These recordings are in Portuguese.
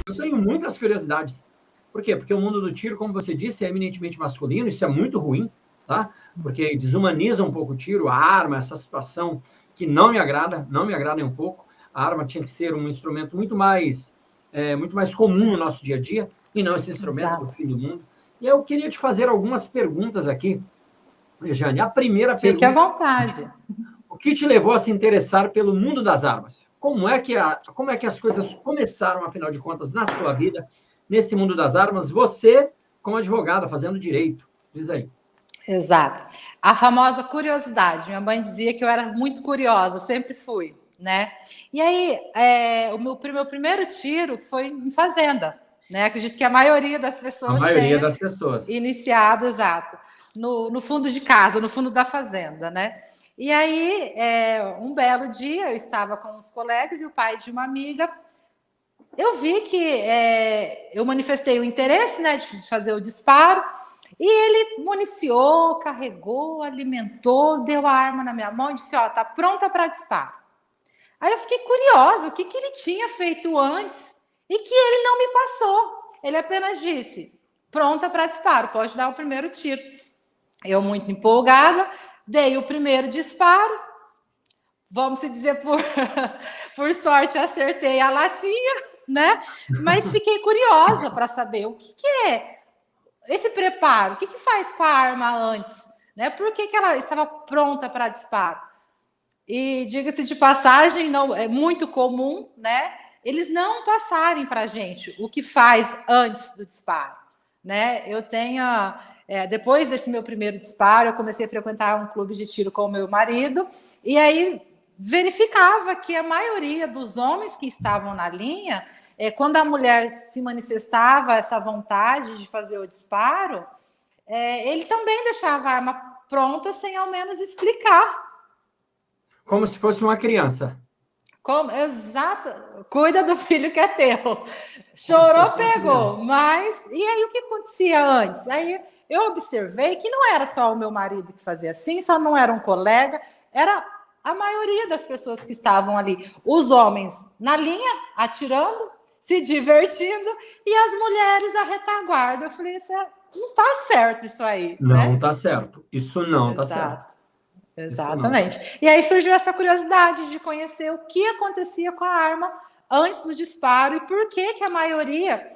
Eu tenho muitas curiosidades. Por quê? Porque o mundo do tiro, como você disse, é eminentemente masculino, isso é muito ruim, tá? Porque desumaniza um pouco o tiro, a arma, essa situação que não me agrada nem um pouco. A arma tinha que ser um instrumento muito mais comum no nosso dia a dia, e não esse instrumento do fim do mundo. E eu queria te fazer algumas perguntas aqui, Jane. A primeira pergunta... Fique à vontade. O que te levou a se interessar pelo mundo das armas? Como é que as coisas começaram, afinal de contas, na sua vida, nesse mundo das armas? Você, como advogada, fazendo direito. Diz aí. Exato. A famosa curiosidade. Minha mãe dizia que eu era muito curiosa, sempre fui, né? E aí, o meu primeiro tiro foi em fazenda, né? Acredito que a maioria das pessoas iniciado, exato, no fundo de casa, no fundo da fazenda, né? E aí, um belo dia, eu estava com os colegas e o pai de uma amiga. Eu vi que eu manifestei o interesse, né, de fazer o disparo, e ele municiou, carregou, alimentou, deu a arma na minha mão e disse: ó, tá pronta para disparo. Aí eu fiquei curiosa, o que ele tinha feito antes e que ele não me passou. Ele apenas disse: pronta para disparo, pode dar o primeiro tiro. Eu, muito empolgada, dei o primeiro disparo. Vamos se dizer, por sorte, acertei a latinha, né? Mas fiquei curiosa para saber o que é esse preparo, o que faz com a arma antes, né? Por que ela estava pronta para disparo? E diga-se de passagem, não é muito comum, né? Eles não passarem para a gente o que faz antes do disparo, né? Eu tenho, depois desse meu primeiro disparo, eu comecei a frequentar um clube de tiro com o meu marido, e aí verificava que a maioria dos homens que estavam na linha, quando a mulher se manifestava essa vontade de fazer o disparo, ele também deixava a arma pronta sem ao menos explicar. Como se fosse uma criança. Exato. Cuida do filho que é teu. Chorou, pegou. Mas, e aí o que acontecia antes? Aí eu observei que não era só o meu marido que fazia assim, só não era um colega, era a maioria das pessoas que estavam ali. Os homens na linha, atirando, se divertindo, e as mulheres à retaguarda. Eu falei, não está certo isso aí. Não está certo. Isso não está certo. Exatamente. E aí surgiu essa curiosidade de conhecer o que acontecia com a arma antes do disparo e por que a maioria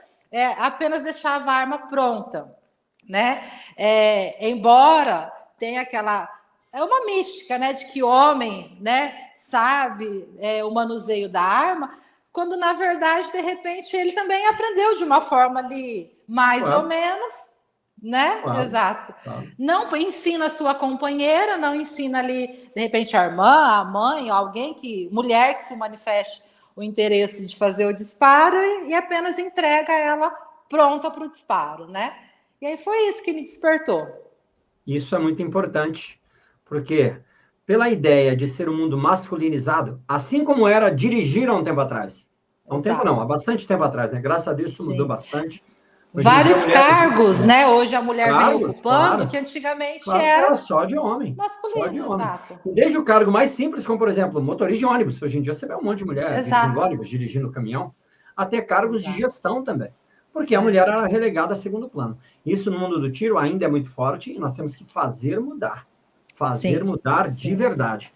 apenas deixava a arma pronta, né? Embora tenha uma mística, né, de que homem, né, sabe o manuseio da arma, quando na verdade de repente ele também aprendeu de uma forma ali mais ou menos, né? Claro, exato. Claro. Não ensina a sua companheira, não ensina ali de repente a irmã, a mãe, alguém mulher que se manifeste o interesse de fazer o disparo e apenas entrega ela pronta para o disparo, né? E aí foi isso que me despertou. Isso é muito importante, porque pela ideia de ser um mundo masculinizado, assim como era dirigir há um tempo atrás. Há um tempo não, há bastante tempo atrás, né? Graças a Deus isso mudou bastante. Hoje vários cargos, né? Hoje a mulher vem ocupando, claro, que antigamente era só de homem. Masculino, só de homem. Exato. Desde o cargo mais simples, como por exemplo, motorista de ônibus. Hoje em dia você vê um monte de mulher dirigindo ônibus, dirigindo caminhão, até cargos de gestão também. Porque a mulher era relegada a segundo plano. Isso no mundo do tiro ainda é muito forte e nós temos que fazer mudar. Fazer mudar de verdade.